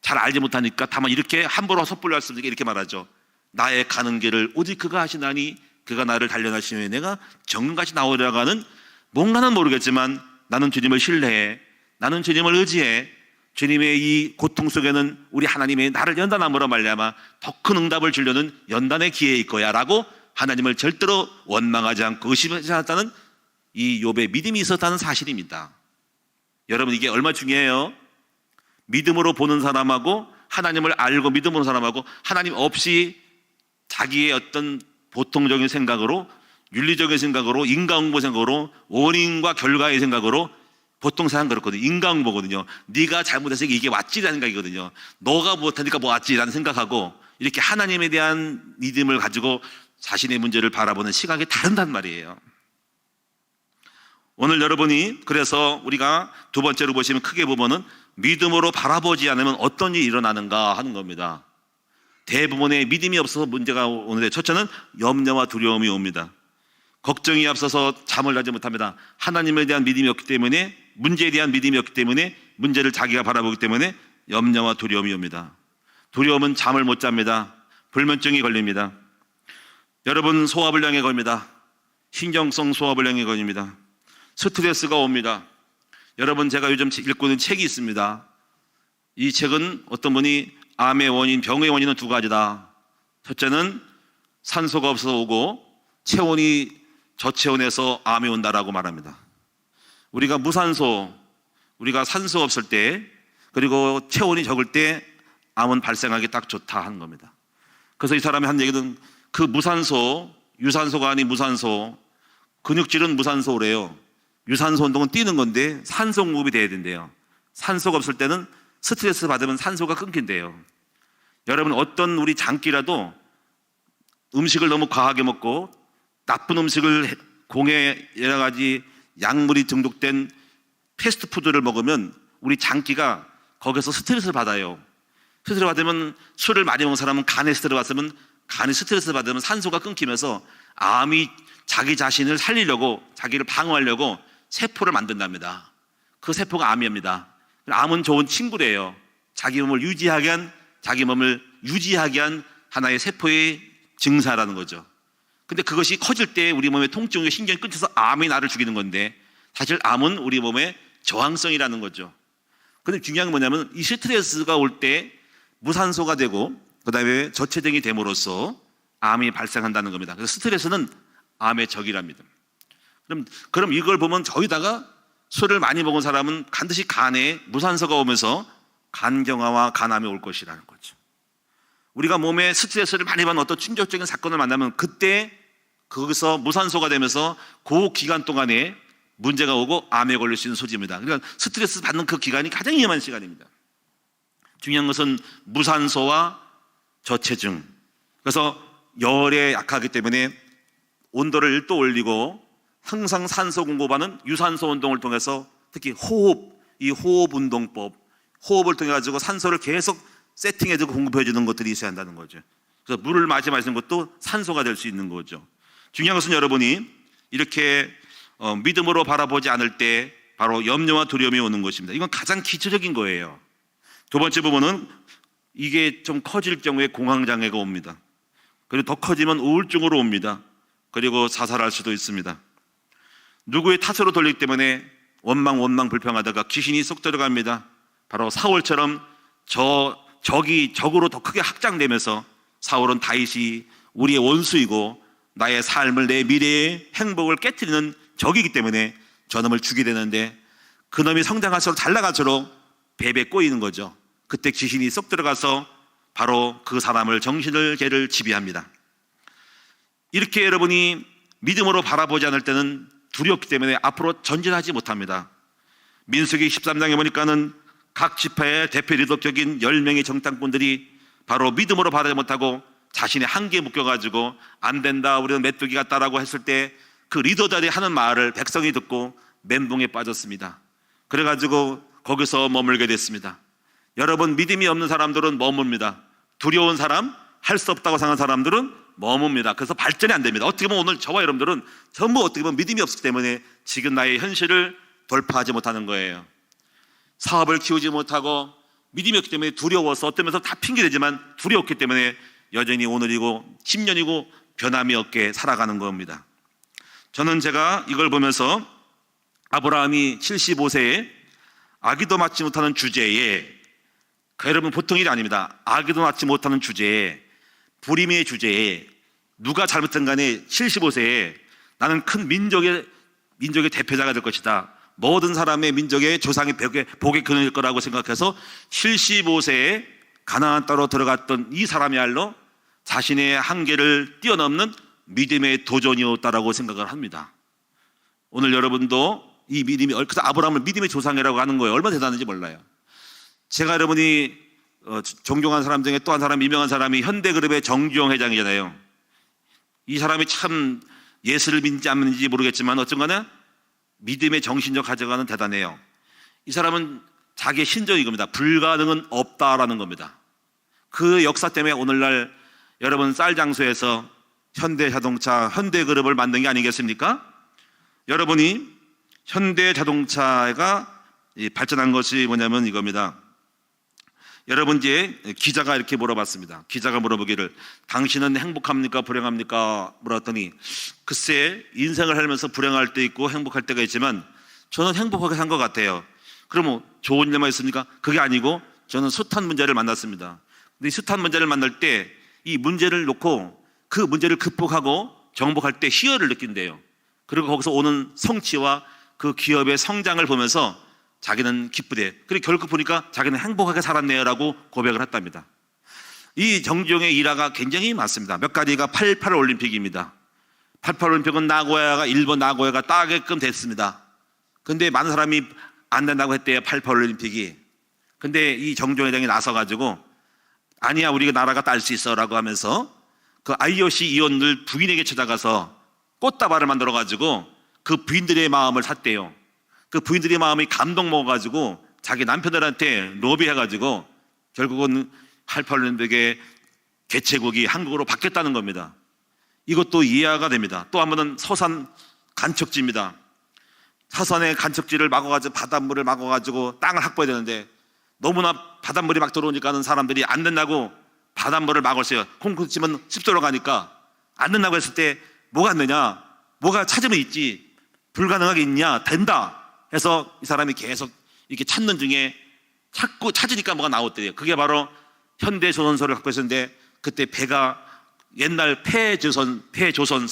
잘 알지 못하니까 다만 이렇게 함부로 섣불리 할 수 없으니까 이렇게 말하죠. 나의 가는 길을 오직 그가 하시나니 그가 나를 단련하시며 내가 정금같이 나오리라고 하는, 뭔가는 모르겠지만 나는 주님을 신뢰해, 나는 주님을 의지해, 주님의 이 고통 속에는 우리 하나님의 나를 연단함으로 말미암아 더 큰 응답을 주려는 연단의 기회일 거야 라고 하나님을 절대로 원망하지 않고 의심하지 않았다는 이 욥의 믿음이 있었다는 사실입니다. 여러분, 이게 얼마나 중요해요. 믿음으로 보는 사람하고 하나님을 알고 믿음으로 사람하고 하나님 없이 자기의 어떤 보통적인 생각으로, 윤리적인 생각으로, 인과응보 생각으로, 원인과 결과의 생각으로 보통 사람 그렇거든요. 인과응보거든요. 네가 잘못해서 이게 왔지라는 생각이거든요. 너가 못하니까 뭐 왔지라는 생각하고 이렇게 하나님에 대한 믿음을 가지고 자신의 문제를 바라보는 시각이 다른단 말이에요. 오늘 여러분이 그래서 우리가 두 번째로 보시면 크게 보면은 믿음으로 바라보지 않으면 어떤 일이 일어나는가 하는 겁니다. 대부분의 믿음이 없어서 문제가 오는데 첫째는 염려와 두려움이 옵니다. 걱정이 앞서서 잠을 자지 못합니다. 하나님에 대한 믿음이 없기 때문에, 문제에 대한 믿음이 없기 때문에, 문제를 자기가 바라보기 때문에 염려와 두려움이 옵니다. 두려움은 잠을 못 잡니다. 불면증이 걸립니다. 여러분 소화불량에 걸립니다. 신경성 소화불량에 걸립니다. 스트레스가 옵니다. 여러분 제가 요즘 읽고 있는 책이 있습니다. 이 책은 어떤 분이 암의 원인, 병의 원인은 두 가지다. 첫째는 산소가 없어서 오고 체온이 저체온에서 암이 온다라고 말합니다. 우리가 무산소, 우리가 산소 없을 때 그리고 체온이 적을 때 암은 발생하기 딱 좋다 하는 겁니다. 그래서 이 사람이 한 얘기는 그 무산소, 유산소가 아닌 무산소, 근육질은 무산소래요. 유산소 운동은 뛰는 건데 산소 공급이 돼야 된대요. 산소가 없을 때는 스트레스 받으면 산소가 끊긴대요. 여러분 어떤 우리 장기라도 음식을 너무 과하게 먹고 나쁜 음식을 공해 여러 가지 약물이 중독된 패스트푸드를 먹으면 우리 장기가 거기서 스트레스를 받아요. 스트레스 받으면 술을 많이 먹은 사람은 간에 스트레스 받으면 간이 스트레스 받으면 산소가 끊기면서 암이 자기 자신을 살리려고 자기를 방어하려고 세포를 만든답니다. 그 세포가 암입니다. 암은 좋은 친구래요. 자기 몸을 유지하게 한 하나의 세포의 증사라는 거죠. 근데 그것이 커질 때 우리 몸의 통증과 신경이 끊겨서 암이 나를 죽이는 건데 사실 암은 우리 몸의 저항성이라는 거죠. 근데 중요한 건 뭐냐면 이 스트레스가 올 때 무산소가 되고 그 다음에 저체중이 됨으로써 암이 발생한다는 겁니다. 그래서 스트레스는 암의 적이랍니다. 그럼 이걸 보면 저기다가 술을 많이 먹은 사람은 반드시 간에 무산소가 오면서 간경화와 간암이 올 것이라는 거죠. 우리가 몸에 스트레스를 많이 받는 어떤 충격적인 사건을 만나면 그때 거기서 무산소가 되면서 그 기간 동안에 문제가 오고 암에 걸릴 수 있는 소지입니다. 그러니까 스트레스 받는 그 기간이 가장 위험한 시간입니다. 중요한 것은 무산소와 저체중. 그래서 열에 약하기 때문에 온도를 1도 올리고 항상 산소 공급하는 유산소 운동을 통해서 특히 이 호흡 운동법, 호흡을 통해 가지고 산소를 계속 세팅해주고 공급해 주는 것들이 있어야 한다는 거죠. 그래서 물을 마시는 것도 산소가 될 수 있는 거죠. 중요한 것은 여러분이 이렇게 믿음으로 바라보지 않을 때 바로 염려와 두려움이 오는 것입니다. 이건 가장 기초적인 거예요. 두 번째 부분은 이게 좀 커질 경우에 공황장애가 옵니다. 그리고 더 커지면 우울증으로 옵니다. 그리고 자살할 수도 있습니다. 누구의 탓으로 돌리기 때문에 원망 불평하다가 귀신이 쏙 들어갑니다. 바로 사울처럼 적으로 더 크게 확장되면서 사울은 다윗이 우리의 원수이고 나의 삶을 내 미래의 행복을 깨트리는 적이기 때문에 저놈을 죽이게 되는데 그놈이 성장할수록 잘 나갈수록 배에 꼬이는 거죠. 그때 귀신이 쏙 들어가서 바로 그 사람을 걔를 지배합니다. 이렇게 여러분이 믿음으로 바라보지 않을 때는 두렵기 때문에 앞으로 전진하지 못합니다. 민수기 13장에 보니까는 각 지파의 대표 리더격인 10명의 정탐꾼들이 바로 믿음으로 바라지 못하고 자신의 한계에 묶여가지고 안 된다 우리는 메뚜기 같다라고 했을 때 그 리더들이 하는 말을 백성이 듣고 멘붕에 빠졌습니다. 그래가지고 거기서 머물게 됐습니다. 여러분 믿음이 없는 사람들은 머뭅니다. 두려운 사람, 할 수 없다고 생각하는 사람들은 머뭅니다. 그래서 발전이 안 됩니다. 어떻게 보면 오늘 저와 여러분들은 전부 어떻게 보면 믿음이 없기 때문에 지금 나의 현실을 돌파하지 못하는 거예요. 사업을 키우지 못하고 믿음이 없기 때문에 두려워서 어떤 면에서 다 핑계대지만 두려웠기 때문에 여전히 오늘이고 10년이고 변함이 없게 살아가는 겁니다. 저는 제가 이걸 보면서 아브라함이 75세에 아기도 낳지 못하는 주제에 여러분 보통 일이 아닙니다. 아기도 낳지 못하는 주제에 불임의 주제에 누가 잘못된 간에 75세에 나는 큰 민족의 대표자가 될 것이다. 모든 사람의 민족의 조상의 복의 근원일 거라고 생각해서 75세에 가나안 땅으로 들어갔던 이 사람이야말로 자신의 한계를 뛰어넘는 믿음의 도전이었다라고 생각을 합니다. 오늘 여러분도 이 믿음이, 그래서 아브라함을 믿음의 조상이라고 하는 거예요. 얼마나 대단한지 몰라요. 제가 여러분이 존경한 사람 중에 또 한 사람, 유명한 사람이 현대그룹의 정주영 회장이잖아요. 이 사람이 참 예수를 믿는지 안 믿는지 모르겠지만 어쩐간에 믿음의 정신적 가져가는 대단해요. 이 사람은 자기의 신조어 이겁니다. 불가능은 없다라는 겁니다. 그 역사 때문에 오늘날 여러분 쌀 장소에서 현대자동차, 현대그룹을 만든 게 아니겠습니까? 여러분이 현대자동차가 발전한 것이 뭐냐면 이겁니다. 여러분 이제 기자가 이렇게 물어봤습니다. 기자가 물어보기를 당신은 행복합니까 불행합니까 물었더니 글쎄 인생을 살면서 불행할 때 있고 행복할 때가 있지만 저는 행복하게 산 것 같아요. 그러면 좋은 일만 있습니까? 그게 아니고 저는 숱한 문제를 만났습니다. 근데 이 숱한 문제를 만날 때 이 문제를 놓고 그 문제를 극복하고 정복할 때 희열을 느낀대요. 그리고 거기서 오는 성취와 그 기업의 성장을 보면서 자기는 기쁘대. 그리고 결국 보니까 자기는 행복하게 살았네요 라고 고백을 했답니다. 이 정주영의 일화가 굉장히 많습니다. 몇 가지가 88 올림픽입니다. 88 올림픽은 나고야가, 일본 나고야가 따게끔 됐습니다. 근데 많은 사람이 안 된다고 했대요. 88 올림픽이. 근데 이 정주영 회장이 나서가지고 아니야 우리가 나라가 딸 수 있어 라고 하면서 그 IOC 위원들 부인에게 찾아가서 꽃다발을 만들어가지고 그 부인들의 마음을 샀대요. 그 부인들의 마음이 감동 먹어가지고 자기 남편들한테 로비해가지고 결국은 88 올림픽의 개최국이 한국으로 바뀌었다는 겁니다. 이것도 이해가 됩니다. 또 한 번은 서산 간척지입니다. 서산의 간척지를 막아가지고 바닷물을 막아가지고 땅을 확보해야 되는데 너무나 바닷물이 막 들어오니까는 사람들이 안 된다고 바닷물을 막았어요. 콩콩 치면 습도로 가니까 안 된다고 했을 때 뭐가 안 되냐? 뭐가 찾으면 있지. 불가능하게 있냐? 된다. 해서 이 사람이 계속 이렇게 찾는 중에 찾고 찾으니까 뭐가 나왔대요. 그게 바로 현대조선소를 갖고 있었는데 그때 배가 옛날 폐조선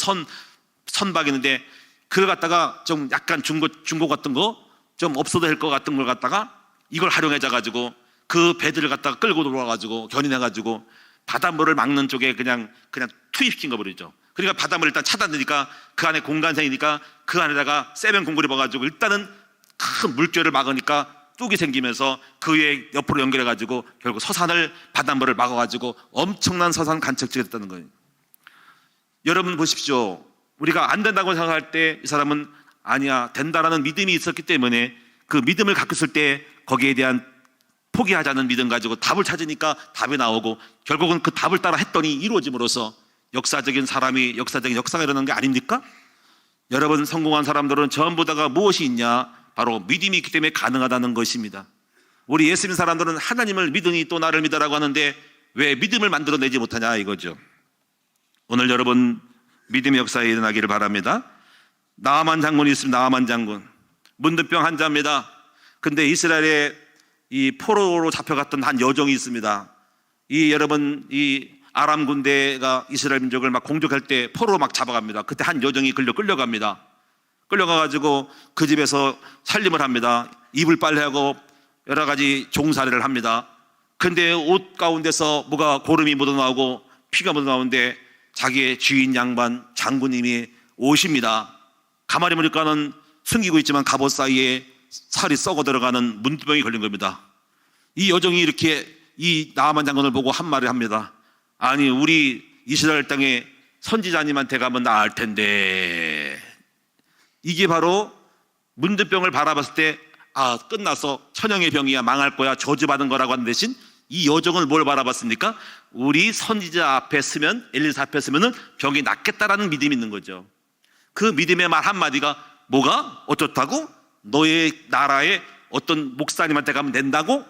선박이는데 그걸 갖다가 좀 약간 중고 같은 거 좀 없어도 될 것 같은 걸 갖다가 이걸 활용해져 가지고 그 배들을 갖다가 끌고 들어와가지고 견인해가지고 바닷물을 막는 쪽에 그냥 투입시킨 거 버리죠. 그러니까 바닷물을 일단 차단되니까 그 안에 공간생이니까 그 안에다가 세면 공구리 봐가지고 일단은 큰 물줄을 막으니까 뚝이 생기면서 그 위에 옆으로 연결해가지고 결국 서산을 바닷물을 막아가지고 엄청난 서산 간척지가 됐다는 거예요. 여러분 보십시오. 우리가 안 된다고 생각할 때 이 사람은 아니야 된다라는 믿음이 있었기 때문에 그 믿음을 갖고 있을 때 거기에 대한 포기하지 않는 믿음 가지고 답을 찾으니까 답이 나오고 결국은 그 답을 따라 했더니 이루어짐으로써 역사적인 사람이 역사적인 역사가 일어나는 게 아닙니까? 여러분 성공한 사람들은 전부 다가 무엇이 있냐? 바로 믿음이 있기 때문에 가능하다는 것입니다. 우리 예수 믿는 사람들은 하나님을 믿으니 또 나를 믿으라고 하는데 왜 믿음을 만들어내지 못하냐 이거죠. 오늘 여러분 믿음의 역사에 일어나기를 바랍니다. 나아만 장군이 있습니다. 나아만 장군 문둥병 환자입니다. 근데 이스라엘에 이 포로로 잡혀갔던 한 여종이 있습니다. 이 여러분 이 아람 군대가 이스라엘 민족을 막 공격할 때 포로로 막 잡아갑니다. 그때 한 여종이 끌려갑니다. 끌려가가지고 그 집에서 살림을 합니다. 이불 빨래하고 여러 가지 종살이를 합니다. 근데 옷 가운데서 뭐가 고름이 묻어나오고 피가 묻어나오는데 자기의 주인 양반 장군님이 오십니다. 가만히 보니까는 숨기고 있지만 갑옷 사이에 살이 썩어 들어가는 문두병이 걸린 겁니다. 이 여종이 이렇게 이 나아만 장군을 보고 한 말을 합니다. 아니 우리 이스라엘 땅에 선지자님한테 가면 나을 텐데. 이게 바로 문두병을 바라봤을 때 아 끝나서 천형의 병이야 망할 거야 저주받은 거라고 하는 대신 이 여종을 뭘 바라봤습니까? 우리 선지자 앞에 서면 엘리사 앞에 서면은 병이 낫겠다라는 믿음이 있는 거죠. 그 믿음의 말 한마디가 뭐가 어떻다고? 너의 나라에 어떤 목사님한테 가면 된다고?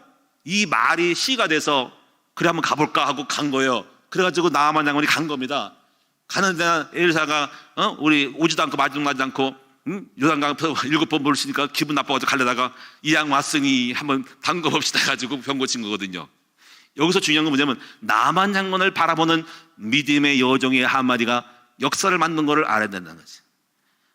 이 말이 시가 돼서 그래 한번 가볼까 하고 간 거예요. 그래가지고 나아만 장군이 간 겁니다. 가는데 엘리사가 우리 오지도 않고 마지도 않고 요단강 7번 물을 쓰니까 기분 나빠가지고 갈려다가 이 양 왔으니 한번 담궈봅시다 해가지고 병 고친 거거든요. 여기서 중요한 건 뭐냐면 나아만 장군을 바라보는 믿음의 여종의 한마디가 역사를 만든 거를 알아야 된다는 거지.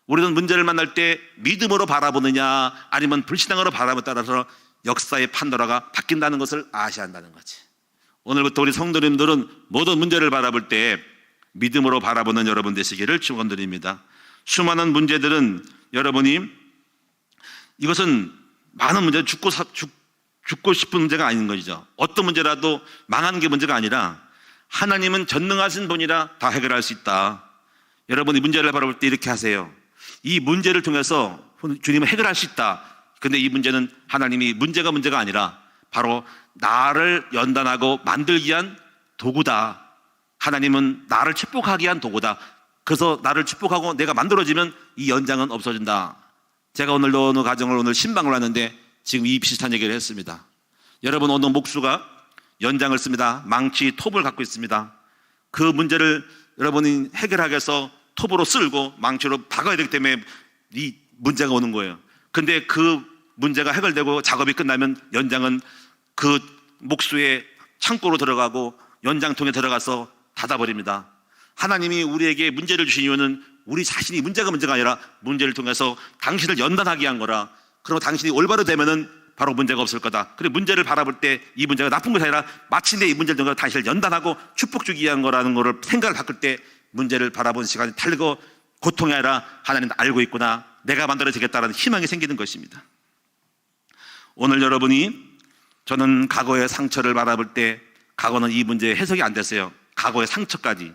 우리는 문제를 만날 때 믿음으로 바라보느냐 아니면 불신앙으로 바라보느냐에 따라서 역사의 판도라가 바뀐다는 것을 아셔야 한다는 거지. 오늘부터 우리 성도님들은 모든 문제를 바라볼 때 믿음으로 바라보는 여러분 되시기를 축원드립니다. 수많은 문제들은 여러분이 이것은 많은 문제, 죽고 싶은 문제가 아닌 것이죠. 어떤 문제라도 망하는 게 문제가 아니라 하나님은 전능하신 분이라 다 해결할 수 있다. 여러분이 문제를 바라볼 때 이렇게 하세요. 이 문제를 통해서 주님은 해결할 수 있다. 근데 이 문제는 하나님이 문제가 아니라 바로 나를 연단하고 만들기 위한 도구다. 하나님은 나를 축복하기 위한 도구다. 그래서 나를 축복하고 내가 만들어지면 이 연장은 없어진다. 제가 오늘 어느 가정을 오늘 신방을 왔는데 지금 이 비슷한 얘기를 했습니다. 여러분, 어느 목수가 연장을 씁니다. 망치, 톱을 갖고 있습니다. 그 문제를 여러분이 해결하기 위해서 톱으로 쓸고 망치로 박아야 되기 때문에 이 문제가 오는 거예요. 근데 그 문제가 해결되고 작업이 끝나면 연장은 그 목수의 창고로 들어가고 연장통에 들어가서 닫아버립니다. 하나님이 우리에게 문제를 주신 이유는 우리 자신이 문제가 아니라 문제를 통해서 당신을 연단하기 위한 거라. 그리고 당신이 올바로 되면은 바로 문제가 없을 거다. 그리고 문제를 바라볼 때 이 문제가 나쁜 것이 아니라 마침내 이 문제를 통해서 당신을 연단하고 축복 주기 위한 거라는 거를 생각을 바꿀 때 문제를 바라보는 시간이 달고 고통이 아니라 하나님 알고 있구나. 내가 만들어지겠다라는 희망이 생기는 것입니다. 오늘 여러분이 저는 과거의 상처를 바라볼 때 과거는 이 문제의 해석이 안 됐어요. 과거의 상처까지.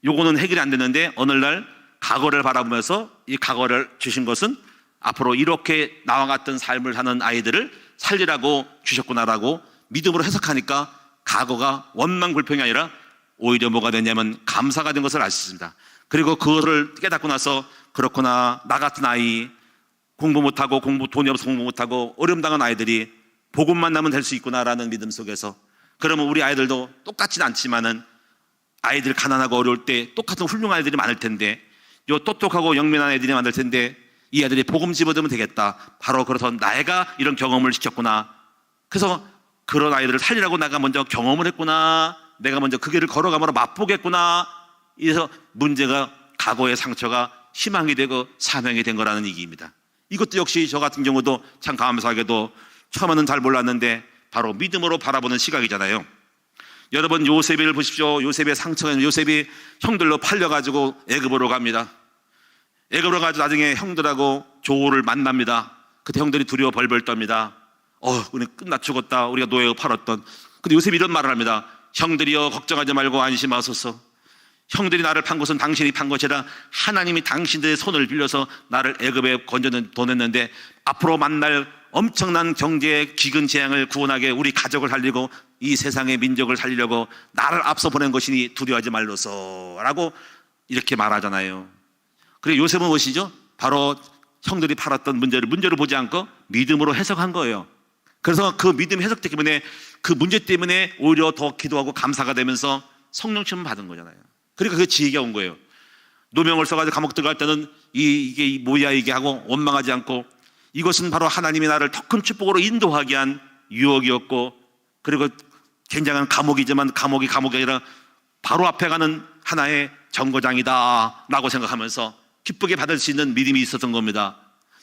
요거는 해결이 안 됐는데 오늘날 과거를 바라보면서 이 과거를 주신 것은 앞으로 이렇게 나와 같은 삶을 사는 아이들을 살리라고 주셨구나라고 믿음으로 해석하니까 과거가 원망불평이 아니라 오히려 뭐가 됐냐면 감사가 된 것을 알 수 있습니다. 그리고 그거를 깨닫고 나서 그렇구나, 나 같은 아이 공부 못하고 돈이 없어서 공부 못하고 어려움 당한 아이들이 복음만 나면 될 수 있구나라는 믿음 속에서, 그러면 우리 아이들도 똑같지는 않지만은 아이들 가난하고 어려울 때 똑같은 훌륭한 아이들이 많을 텐데, 요 똑똑하고 영민한 애들이 많을 텐데 이 아이들이 복음 집어들면 되겠다. 바로 그래서 내가 이런 경험을 시켰구나. 그래서 그런 아이들을 살리라고 내가 먼저 경험을 했구나. 내가 먼저 그 길을 걸어가므로 맛보겠구나. 이래서 문제가, 과거의 상처가 희망이 되고 사명이 된 거라는 얘기입니다. 이것도 역시 저 같은 경우도 참 감사하게도 처음에는 잘 몰랐는데 바로 믿음으로 바라보는 시각이잖아요. 여러분, 요셉을 보십시오. 요셉의 상처는, 요셉이 형들로 팔려가지고 애굽으로 갑니다. 애굽으로 가서 나중에 형들하고 조를 만납니다. 그때 형들이 두려워 벌벌 떱니다. 우리 끝나 죽었다. 우리가 노예로 팔았던. 근데 요셉이 이런 말을 합니다. 형들이여, 걱정하지 말고 안심하소서. 형들이 나를 판 것은 당신이 판 것이라 하나님이 당신들의 손을 빌려서 나를 애굽에 보냈는데 앞으로 만날 엄청난 경제 기근 재앙을 구원하게 우리 가족을 살리고 이 세상의 민족을 살리려고 나를 앞서 보낸 것이니 두려워하지 말로서 라고 이렇게 말하잖아요. 그리고 요셉은 무엇이죠? 바로 형들이 팔았던 문제를 보지 않고 믿음으로 해석한 거예요. 그래서 그 믿음 해석 때문에, 그 문제 때문에 오히려 더 기도하고 감사가 되면서 성령 체험을 받은 거잖아요. 그러니까 그 지혜가 온 거예요. 노명을 써가지고 감옥 들어갈 때는 이게 뭐야 이게 하고 원망하지 않고, 이것은 바로 하나님이 나를 더 큰 축복으로 인도하기 위한 유혹이었고, 그리고 굉장한 감옥이지만 감옥이 아니라 바로 앞에 가는 하나의 정거장이다 라고 생각하면서 기쁘게 받을 수 있는 믿음이 있었던 겁니다.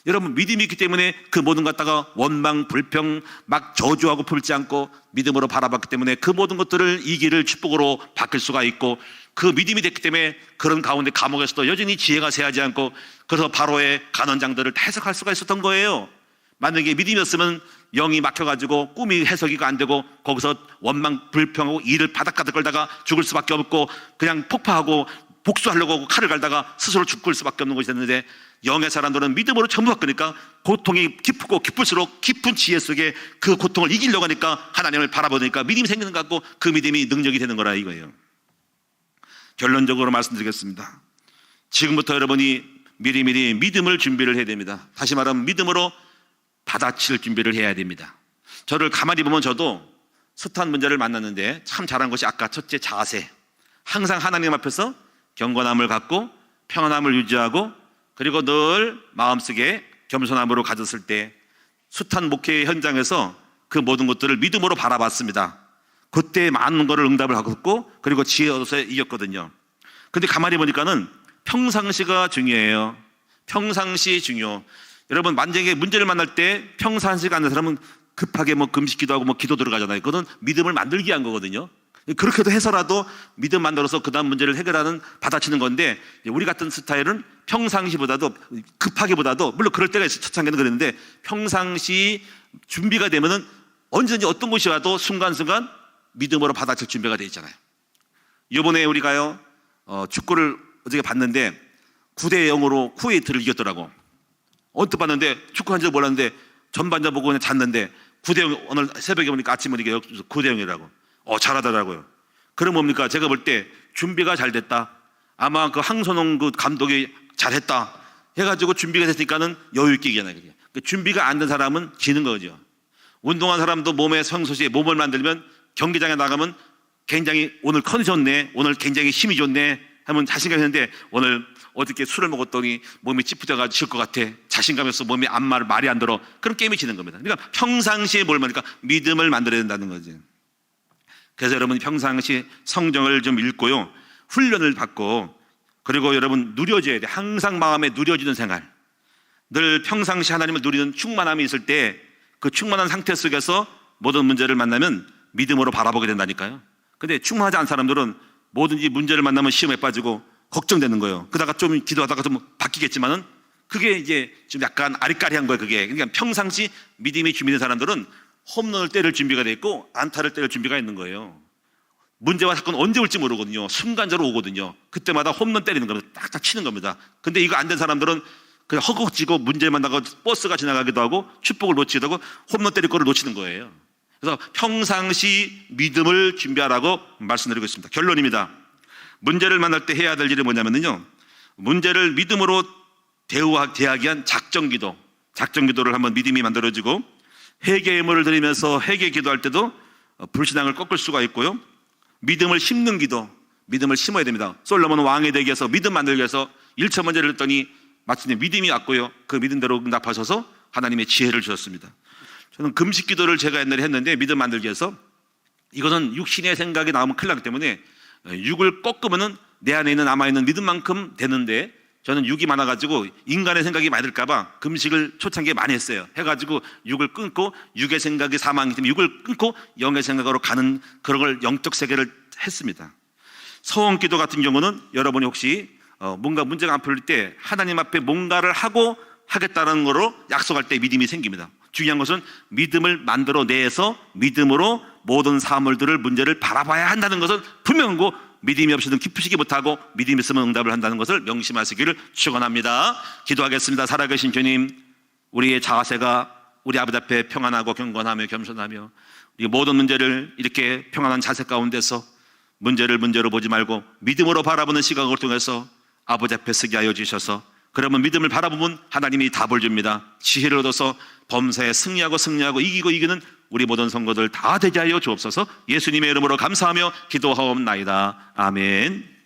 여러분, 믿음이 있기 때문에 그 모든 것 갖다가 원망, 불평, 막 저주하고 풀지 않고 믿음으로 바라봤기 때문에 그 모든 것들을 이 길을 축복으로 바뀔 수가 있고, 그 믿음이 됐기 때문에 그런 가운데 감옥에서도 여전히 지혜가 새하지 않고, 그래서 바로의 간원장들을 다 해석할 수가 있었던 거예요. 만약에 믿음이었으면 영이 막혀가지고 꿈이 해석이 안 되고 거기서 원망, 불평하고 이를 바닥가득 걸다가 죽을 수밖에 없고 그냥 폭파하고 복수하려고 하고 칼을 갈다가 스스로 죽을 수밖에 없는 것이 됐는데, 영의 사람들은 믿음으로 전부 바꾸니까 고통이 깊고 깊을수록 깊은 지혜 속에 그 고통을 이기려고 하니까 하나님을 바라보니까 믿음이 생기는 것 같고 그 믿음이 능력이 되는 거라 이거예요. 결론적으로 말씀드리겠습니다. 지금부터 여러분이 미리미리 믿음을 준비를 해야 됩니다. 다시 말하면 믿음으로 받아칠 준비를 해야 됩니다. 저를 가만히 보면 저도 숱한 문제를 만났는데 참 잘한 것이 아까 첫째, 자세. 항상 하나님 앞에서 경건함을 갖고 평안함을 유지하고, 그리고 늘 마음속에 겸손함으로 가졌을 때 숱한 목회 현장에서 그 모든 것들을 믿음으로 바라봤습니다. 그때 많은 거를 응답을 하고, 그리고 지혜 얻어서 이겼거든요. 근데 가만히 보니까는 평상시가 중요해요. 평상시 중요. 여러분, 만약에 문제를 만날 때 평상시가 안 되는 사람은 급하게 뭐 금식 기도하고 뭐 기도 들어가잖아요. 그건 믿음을 만들기 위한 거거든요. 그렇게도 해서라도 믿음 만들어서 그 다음 문제를 해결하는 받아치는 건데, 우리 같은 스타일은 평상시보다도 급하게보다도, 물론 그럴 때가 있어요. 초창기는 그랬는데 평상시 준비가 되면은 언제든지 어떤 것이 와도 순간순간 믿음으로 받아칠 준비가 돼 있잖아요. 이번에 우리가요 축구를 어저께 봤는데 9대0으로 쿠웨이트를 이겼더라고. 언뜻 봤는데 축구 한 줄 몰랐는데 전반전 보고 그냥 잤는데 9대0, 오늘 새벽에 보니까 아침에 보니까 9대0이라고. 잘하더라고요. 그럼 뭡니까? 제가 볼 때 준비가 잘 됐다. 아마 그 황선홍 그 감독이 잘했다 해가지고 준비가 됐으니까는 여유 있게 이기잖아요. 그러니까 준비가 안 된 사람은 지는 거죠. 운동한 사람도 몸에 성소시에 몸을 만들면 경기장에 나가면 굉장히 오늘 컨디션 좋네, 오늘 굉장히 힘이 좋네 하면 자신감이 있는데, 오늘 어저께 술을 먹었더니 몸이 찌푸려가지고 질 것 같아. 자신감이 없어. 몸이 말이 안 들어. 그럼 게임이 지는 겁니다. 그러니까 평상시에 뭘 말니까 믿음을 만들어야 된다는 거지. 그래서 여러분 평상시 성경을 좀 읽고요, 훈련을 받고, 그리고 여러분 누려져야 돼. 항상 마음에 누려지는 생활. 늘 평상시 하나님을 누리는 충만함이 있을 때 그 충만한 상태 속에서 모든 문제를 만나면 믿음으로 바라보게 된다니까요. 근데 충만하지 않은 사람들은 뭐든지 문제를 만나면 시험에 빠지고 걱정되는 거예요. 그러다가 좀 기도하다가 좀 바뀌겠지만은 그게 이제 좀 약간 아리까리한 거예요. 그게. 그러니까 평상시 믿음이 준비된 사람들은 홈런을 때릴 준비가 돼 있고 안타를 때릴 준비가 있는 거예요. 문제와 사건은 언제 올지 모르거든요. 순간적으로 오거든요. 그때마다 홈런 때리는 겁니다. 딱딱 치는 겁니다. 근데 이거 안 된 사람들은 그냥 허겁지겁 문제 만나고 버스가 지나가기도 하고 축복을 놓치기도 하고 홈런 때릴 거를 놓치는 거예요. 그래서 평상시 믿음을 준비하라고 말씀드리고 있습니다. 결론입니다. 문제를 만날 때 해야 될 일이 뭐냐면요, 문제를 믿음으로 대하기 위한 작정기도, 작정기도를 한번 믿음이 만들어지고, 회개의 예물을 드리면서 회개 기도할 때도 불신앙을 꺾을 수가 있고요, 믿음을 심는 기도, 믿음을 심어야 됩니다. 솔로몬은 왕이 되기 위해서 믿음 만들기 위해서 1차 문제를 했더니 마침내 믿음이 왔고요, 그 믿음대로 응답하셔서 하나님의 지혜를 주셨습니다. 저는 금식 기도를 제가 옛날에 했는데 믿음 만들기 위해서, 이것은 육신의 생각이 나오면 큰일 나기 때문에 육을 꺾으면은 내 안에 있는 남아있는 믿음만큼 되는데, 저는 육이 많아가지고 인간의 생각이 많이 들까봐 금식을 초창기에 많이 했어요. 해가지고 육을 끊고, 육의 생각이 사망이기 때문에 육을 끊고 영의 생각으로 가는 그런 걸 영적 세계를 했습니다. 서원 기도 같은 경우는 여러분이 혹시 뭔가 문제가 안 풀릴 때 하나님 앞에 뭔가를 하겠다는 거로 약속할 때 믿음이 생깁니다. 중요한 것은 믿음을 만들어내서 믿음으로 모든 사물들을, 문제를 바라봐야 한다는 것은 분명하고, 믿음이 없이는 깊으시기 못하고 믿음이 있으면 응답을 한다는 것을 명심하시기를 축원합니다. 기도하겠습니다. 살아계신 주님, 우리의 자세가 우리 아버지 앞에 평안하고 경건하며 겸손하며, 이 모든 문제를 이렇게 평안한 자세 가운데서 문제를 문제로 보지 말고 믿음으로 바라보는 시각을 통해서 아버지 앞에 서게 하여 주셔서, 그러면 믿음을 바라보면 하나님이 답을 줍니다. 지혜를 얻어서 범사에 승리하고 이기고 이기는 우리 모든 선거들 다 되게 하여 주옵소서. 예수님의 이름으로 감사하며 기도하옵나이다. 아멘.